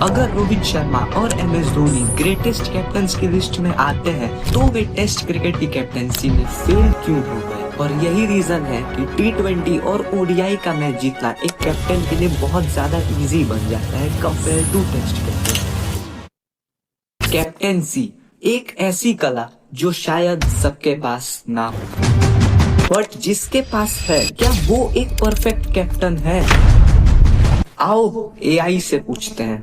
अगर रोहित शर्मा और MS Dhoni greatest captains की लिस्ट में आते हैं तो वे टेस्ट क्रिकेट की कैप्टनसी में फेल क्यों हो गए। और यही रीजन है कि T20 और ODI का मैच जीतना एक कैप्टन के लिए बहुत ज्यादा इजी बन जाता है compare to test cricket. Captaincy एक ऐसी कला जो शायद सबके पास ना हो, बट जिसके पास है क्या वो एक परफेक्ट कैप्टन है? आओ AI से पूछते हैं।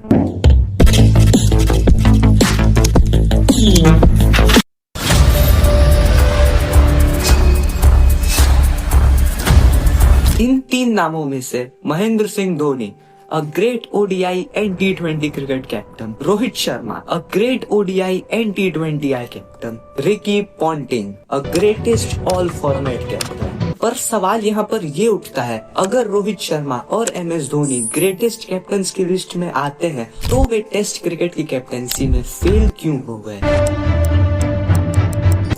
इन 3 नामों में से Mahendra Singh Dhoni, a great ODI and T20 cricket captain, Rohit Sharma, a great ODI and T20I captain, Ricky Ponting, a greatest all format captain। पर सवाल यहाँ पर ये उठता है, अगर रोहित शर्मा और MS धोनी ग्रेटेस्ट कैप्टन्स की लिस्ट में आते हैं तो वे टेस्ट क्रिकेट की कैप्टनसी में फेल क्यों हो गए?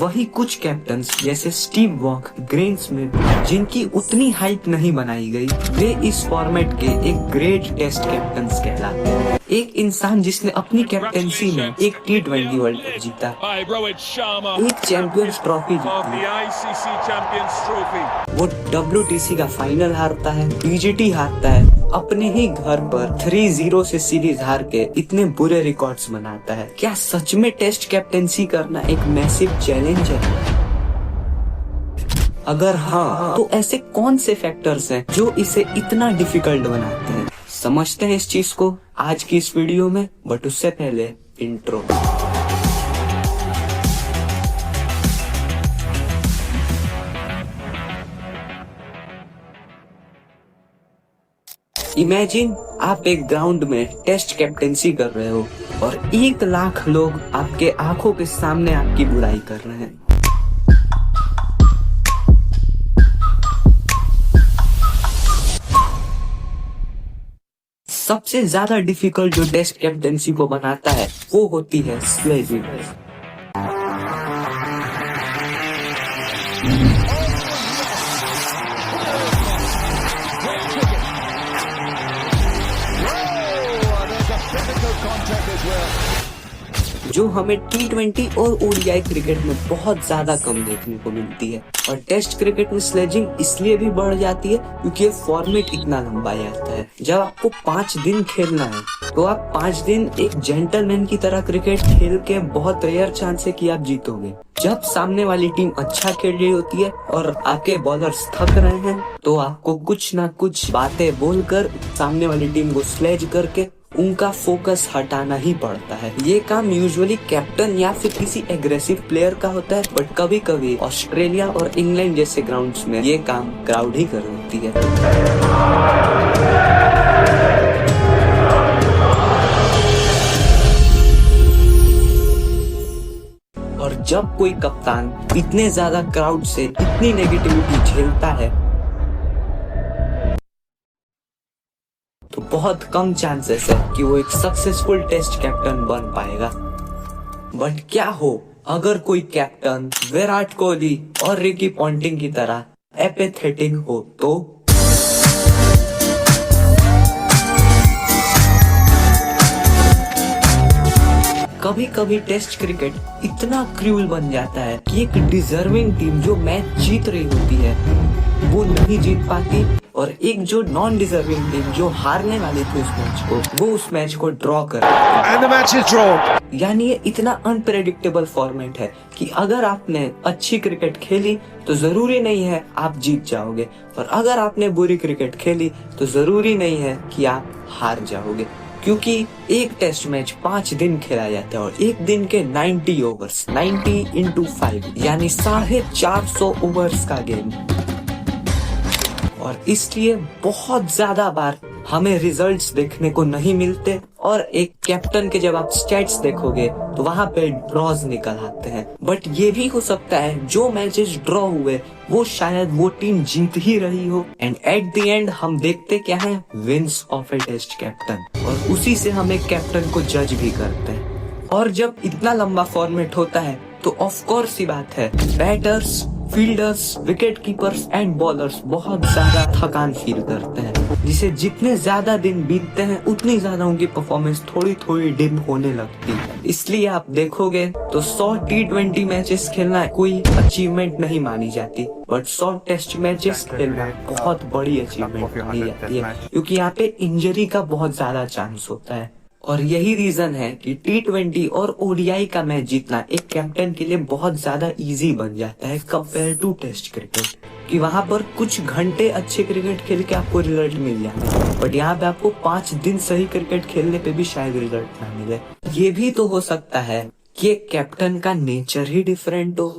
वही कुछ कैप्टन्स जैसे स्टीव वॉक, ग्रेन स्मिथ, जिनकी उतनी हाइप नहीं बनाई गई, वे इस फॉर्मेट के एक ग्रेट टेस्ट कैप्टन्स कहलाते हैं। एक इंसान जिसने अपनी कैप्टनसी में एक T20 वर्ल्ड कप जीता, एक चैंपियंस ट्रॉफी जीती, वो WTC का फाइनल हारता है, PGT हारता है, अपने ही घर पर 3-0 से सीरीज हार के इतने बुरे रिकॉर्ड्स बनाता है। क्या सच में टेस्ट कैप्टेंसी करना एक मैसिव चैलेंज है? अगर हाँ, तो ऐसे कौन से फैक्टर्स हैं जो इसे इतना डिफिकल्ट बनाते हैं? समझते हैं इस चीज को आज की इस वीडियो में, बट उससे पहले इंट्रो। इमेजिन आप एक ग्राउंड में टेस्ट कैप्टेंसी कर रहे हो और 1 लाख लोग आपके आंखों के सामने आपकी बुराई कर रहे हैं। सबसे ज्यादा डिफिकल्ट जो टेस्ट कैप्टेंसी को बनाता है वो होती है स्लेजिंग। जो हमें T20 और ODI क्रिकेट में बहुत ज्यादा कम देखने को मिलती है। और टेस्ट क्रिकेट में स्लेजिंग इसलिए भी बढ़ जाती है क्योंकि ये फॉर्मेट इतना लंबा आता है। जब आपको 5 दिन खेलना है तो आप 5 दिन एक जेंटलमैन की तरह क्रिकेट खेल के बहुत रेयर चांस है कि आप जीतोगे। जब सामने वाली टीम अच्छा खेल रही होती है और आपके बॉलर्स थक रहे हैं तो आपको कुछ ना कुछ बातें बोलकर सामने वाली टीम को स्लेज करके उनका फोकस हटाना ही पड़ता है। ये काम यूजुअली कैप्टन या फिर किसी एग्रेसिव प्लेयर का होता है, बट कभी कभी ऑस्ट्रेलिया और इंग्लैंड जैसे ग्राउंड्स में ये काम क्राउड ही कर देती है। और जब कोई कप्तान इतने ज्यादा क्राउड से इतनी नेगेटिविटी झेलता है तो बहुत कम चांसेस है कि वो एक सक्सेसफुल टेस्ट कैप्टन बन पाएगा। बट क्या हो अगर कोई कैप्टन विराट कोहली और रिकी पॉन्टिंग की तरह एपेथेटिक हो तो? कभी कभी टेस्ट क्रिकेट इतना क्रूअल बन जाता है कि एक डिजर्विंग टीम जो मैच जीत रही होती है वो नहीं जीत पाती और एक जो नॉन डिजर्विंग टीम जो हारने वाली थी उस मैच को, वो उस मैच को ड्रॉ कर And the match is drawn. यानी ये इतना अनप्रेडिक्टेबल फॉर्मेट है कि अगर आपने अच्छी क्रिकेट खेली तो जरूरी नहीं है आप जीत जाओगे, और अगर आपने बुरी क्रिकेट खेली तो जरूरी नहीं है कि आप हार जाओगे। क्योंकि एक टेस्ट मैच 5 दिन खेला जाता है और एक दिन के 90 ओवर्स, 90 × 5 यानी 450 ओवर्स का गेम। और इसलिए बहुत ज्यादा बार हमें रिजल्ट्स देखने को नहीं मिलते और एक कैप्टन के जब आप स्टैट्स देखोगे तो वहां पे ड्रॉज निकल आते हैं। बट ये भी हो सकता है जो मैचेस ड्रॉ हुए वो शायद वो टीम जीत ही रही हो, एंड एट द एंड हम देखते क्या है, wins of a test captain, और उसी से हम एक कैप्टन को जज भी करते हैं। और जब इतना लंबा फॉर्मेट होता है तो ऑफ कोर्स ही बात है batters fielders, wicket keepers and bowlers बहुत ज्यादा थकान फील करते हैं, जिसे जितने ज्यादा दिन बीतते हैं उतनी ज्यादा उनकी परफॉर्मेंस थोड़ी थोड़ी डिम होने लगती है। इसलिए आप देखोगे तो 100 T20 मैचेस खेलना कोई अचीवमेंट नहीं मानी जाती, बट 100 टेस्ट मैचेस खेलना बहुत बड़ी अचीवमेंट मानी जाती है, क्योंकि यहाँ पे इंजरी का बहुत ज्यादा चांस होता है। और यही रीजन है कि T20 और ODI का मैच जीतना एक कैप्टन के लिए बहुत ज्यादा इजी बन जाता है कंपेयर टू टेस्ट क्रिकेट, कि वहां पर कुछ घंटे अच्छे क्रिकेट खेल के आपको रिजल्ट मिल जाता है, बट यहाँ पे आपको 5 दिन सही क्रिकेट खेलने पे भी शायद रिजल्ट ना मिले। ये भी तो हो सकता है कि कैप्टन का नेचर ही डिफरेंट हो।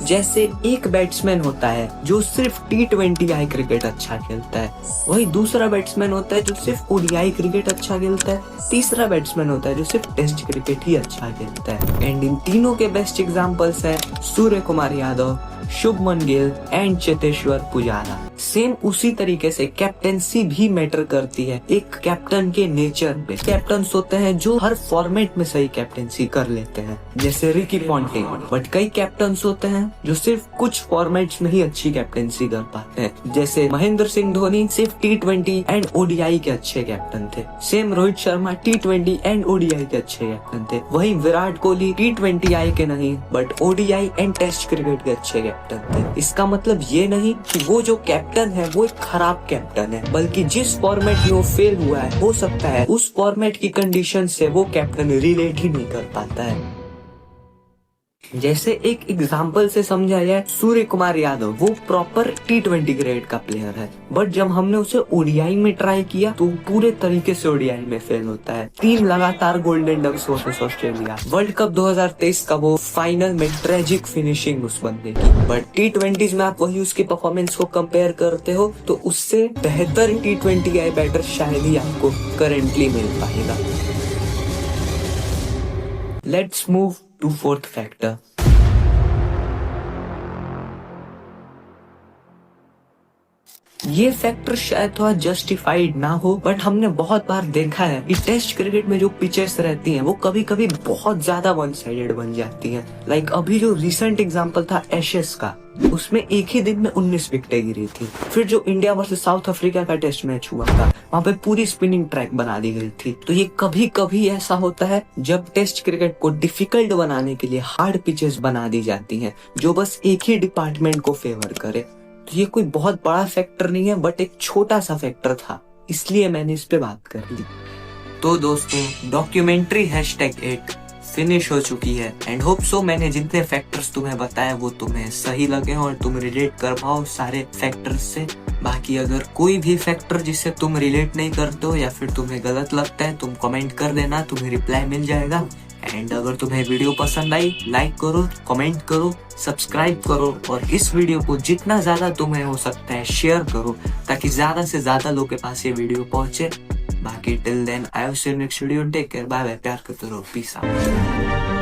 जैसे एक बैट्समैन होता है जो सिर्फ T20I क्रिकेट अच्छा खेलता है, वही दूसरा बैट्समैन होता है जो सिर्फ ODI क्रिकेट अच्छा खेलता है, तीसरा बैट्समैन होता है जो सिर्फ टेस्ट क्रिकेट ही अच्छा खेलता है। एंड इन तीनों के बेस्ट एग्जांपल्स हैं सूर्य कुमार यादव, शुभमन गिल एंड चेतेश्वर पुजारा। सेम उसी तरीके से कैप्टेंसी भी मैटर करती है एक कैप्टन के नेचर पे। कैप्टन्स होते हैं जो हर फॉर्मेट में सही कैप्टेंसी कर लेते हैं, जैसे रिकी पॉन्टिंग, बट कई कैप्टन्स होते हैं जो सिर्फ कुछ फॉर्मेट्स में ही अच्छी कैप्टेंसी कर पाते हैं, जैसे महेंद्र सिंह धोनी सिर्फ T20 एंड ODI के अच्छे कैप्टन थे। Same Rohit Sharma T20 and ODI के अच्छे कैप्टन थे। वही विराट कोहली T20I के नहीं but ODI and test cricket के अच्छे कैप्टन थे। इसका मतलब ये नहीं कि वो जो कैप्टन है वो एक खराब कैप्टन है, बल्कि जिस फॉर्मेट में वो फेल हुआ है हो सकता है उस फॉर्मेट की कंडीशन से वो कैप्टन रिलेट ही नहीं कर पाता है। जैसे एक एग्जाम्पल से समझा जाए, सूर्य कुमार यादव वो प्रॉपर T20 ग्रेड का प्लेयर है, बट जब हमने उसे ODI में ट्राई किया तो पूरे तरीके से ODI में फेल होता है। 3 लगातार golden ducks versus Australia, world cup 2023 का वो फाइनल में ट्रेजिक फिनिशिंग उस बंदे की। बट T20s में आप वही उसकी परफॉर्मेंस को कंपेयर करते हो तो उससे बेहतर T20I बैटर शायद ही आपको करेंटली मिल पाएगा। Let's move to fourth factor. ये फैक्टर शायद थोड़ा जस्टिफाइड ना हो, बट हमने बहुत बार देखा है कि टेस्ट क्रिकेट में जो पिचेस रहती हैं वो कभी कभी बहुत ज्यादा वन साइडेड बन जाती हैं। लाइक अभी जो रिसेंट एग्जांपल था एशेस का, उसमें एक ही दिन में 19 विकेटें गिरी थी। फिर जो इंडिया वर्सेस साउथ अफ्रीका का टेस्ट मैच हुआ था, वहाँ पे पूरी स्पिनिंग ट्रैक बना दी गई थी। तो ये कभी कभी ऐसा होता है जब टेस्ट क्रिकेट को डिफिकल्ट बनाने के लिए हार्ड पिचेस बना दी जाती हैं जो बस एक ही डिपार्टमेंट को फेवर करे। तो ये कोई बहुत बड़ा फैक्टर नहीं है, बट एक छोटा सा फैक्टर था, इसलिए मैंने इस पे बात कर ली। तो दोस्तों, डॉक्यूमेंट्री #8 फिनिश हो चुकी है एंड होप सो मैंने जितने फैक्टर्स तुम्हें बताए वो तुम्हें सही लगे और तुम रिलेट कर पाओ सारे फैक्टर्स से। बाकी अगर कोई भी फैक्टर जिससे तुम रिलेट नहीं करते हो या फिर तुम्हें गलत लगता है, तुम कमेंट कर देना, तुम्हें रिप्लाई मिल जाएगा। एंड अगर तुम्हें वीडियो पसंद आई, लाइक करो, कमेंट करो, सब्सक्राइब करो और इस वीडियो को जितना ज्यादा तुम्हें हो सकता है शेयर करो, ताकि ज्यादा से ज्यादा लोगों के पास ये वीडियो पहुंचे। बाकी till then I will see you next video, take care, bye bye, प्यार करते रहो, पीस आउट।